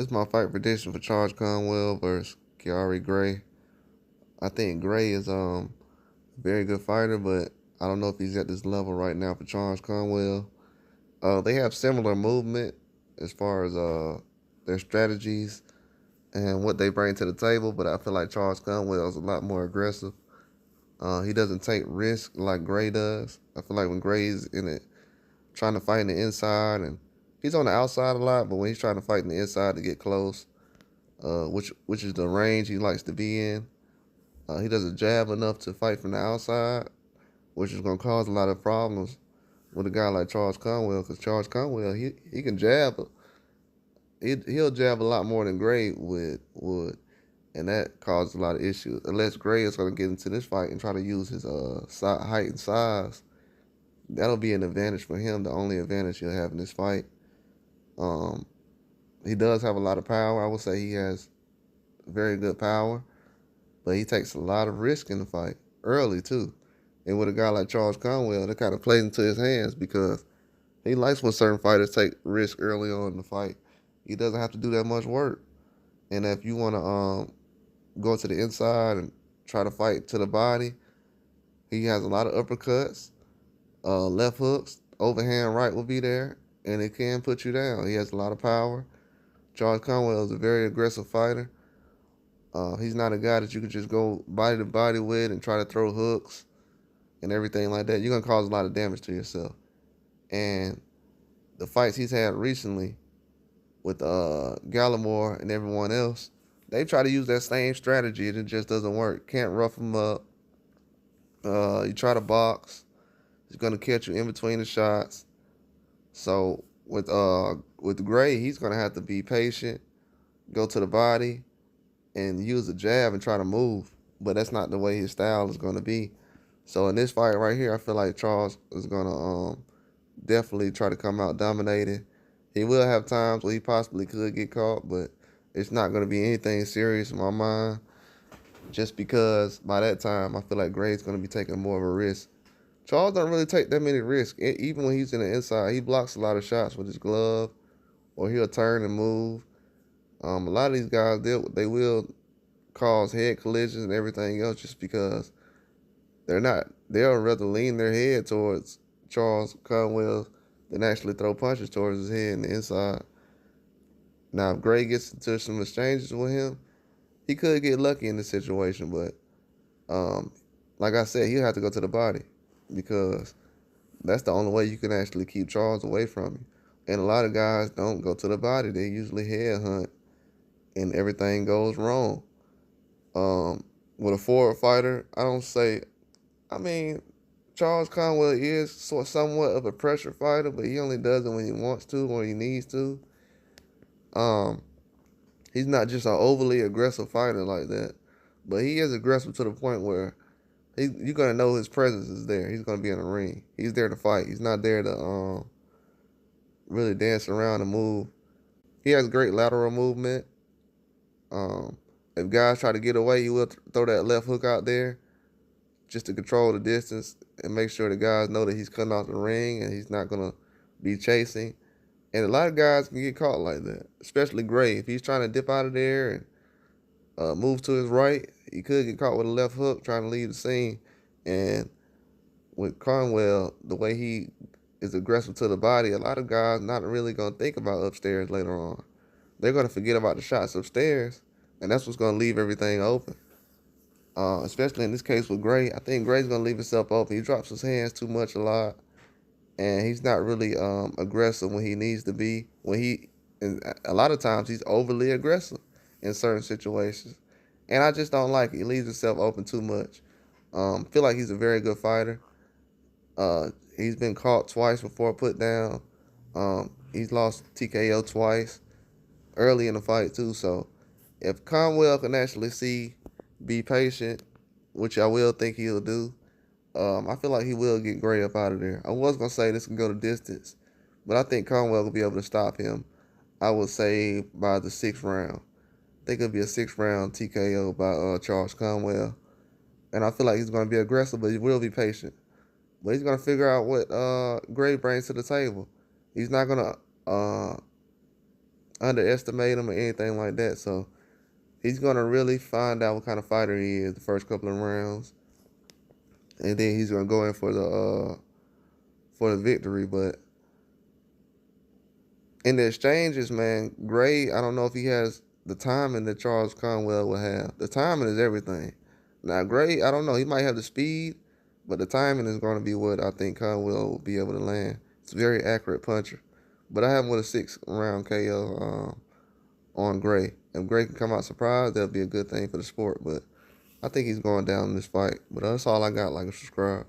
It's my fight prediction for Charles Conwell versus Khiary Gray. I think Gray is a very good fighter, but I don't know if he's at this level right now for Charles Conwell. They have similar movement as far as their strategies and what they bring to the table, but I feel like Charles Conwell is a lot more aggressive. He doesn't take risks like Gray does. I feel like when Gray's in it, trying to fight in the inside, and he's on the outside a lot, but when he's trying to fight in the inside to get close, which is the range he likes to be in, he doesn't jab enough to fight from the outside, which is going to cause a lot of problems with a guy like Charles Conwell, because Charles Conwell, he can jab, he'll jab a lot more than Gray would, and that causes a lot of issues. Unless Gray is going to get into this fight and try to use his height and size, that'll be an advantage for him, the only advantage he'll have in this fight. Um, he does have a lot of power. I would say he has very good power, but he takes a lot of risk in the fight early too. And with a guy like Charles Conwell, that kind of plays into his hands because he likes when certain fighters take risk early on in the fight. He doesn't have to do that much work. And if you want to go to the inside and try to fight to the body, he has a lot of uppercuts, left hooks, overhand right will be there, and it can put you down. He has a lot of power. Charles Conwell is a very aggressive fighter. He's not a guy that you can just go body to body with and try to throw hooks and everything like that. You're going to cause a lot of damage to yourself. And the fights he's had recently with Gallimore and everyone else, they try to use that same strategy and it just doesn't work. Can't rough him up. You try to box, he's going to catch you in between the shots. So with Gray, he's going to have to be patient, go to the body, and use a jab and try to move. But that's not the way his style is going to be. So in this fight right here, I feel like Charles is going to definitely try to come out dominated. He will have times where he possibly could get caught, but it's not going to be anything serious in my mind. Just because by that time, I feel like Gray's going to be taking more of a risk. Charles don't really take that many risks. Even when he's in the inside, he blocks a lot of shots with his glove, or he'll turn and move. A lot of these guys, they will cause head collisions and everything else just because they'll rather lean their head towards Charles Conwell than actually throw punches towards his head in the inside. Now, if Gray gets into some exchanges with him, he could get lucky in this situation, but like I said, he'll have to go to the body because that's the only way you can actually keep Charles away from you. And a lot of guys don't go to the body. They usually head hunt, and everything goes wrong. With a forward fighter, I mean, Charles Conwell is somewhat of a pressure fighter, but he only does it when he wants to, when he needs to. He's not just an overly aggressive fighter like that, but he is aggressive to the point where you're gonna know his presence is there. He's gonna be in the ring. He's there to fight. He's not there to really dance around and move. He has great lateral movement. If guys try to get away, he will throw that left hook out there just to control the distance and make sure the guys know that he's cutting off the ring and he's not gonna be chasing. And a lot of guys can get caught like that, especially Gray. If he's trying to dip out of there and move to his right, he could get caught with a left hook trying to leave the scene. And with Conwell, the way he is aggressive to the body, a lot of guys not really going to think about upstairs later on. They're going to forget about the shots upstairs, and that's what's going to leave everything open. Especially in this case with Gray. I think Gray's going to leave himself open. He drops his hands too much a lot. And he's not really aggressive when he needs to be. And a lot of times he's overly aggressive in certain situations, and I just don't like it. He leaves himself open too much. Feel like he's a very good fighter. He's been caught twice before put down. He's lost TKO twice early in the fight too. So if Conwell can actually be patient, which I will think he'll do. I feel like he will get Gray up out of there. I was going to say this can go the distance, but I think Conwell will be able to stop him, I would say, by the 6th round. I think it'll be a 6th round TKO by Charles Conwell. And I feel like he's going to be aggressive, but he will be patient. But he's going to figure out what Gray brings to the table. He's not going to underestimate him or anything like that. So he's gonna really find out what kind of fighter he is the first couple of rounds, and then he's gonna go in for the victory. But in the exchanges, man, Gray, I don't know if he has the timing that Charles Conwell will have. The timing is everything. Now, Gray, I don't know. He might have the speed, but the timing is going to be what I think Conwell will be able to land. It's a very accurate puncher. But I have him with a 6-round KO on Gray. If Gray can come out surprised, that'll be a good thing for the sport. But I think he's going down in this fight. But that's all I got. Like and subscribe.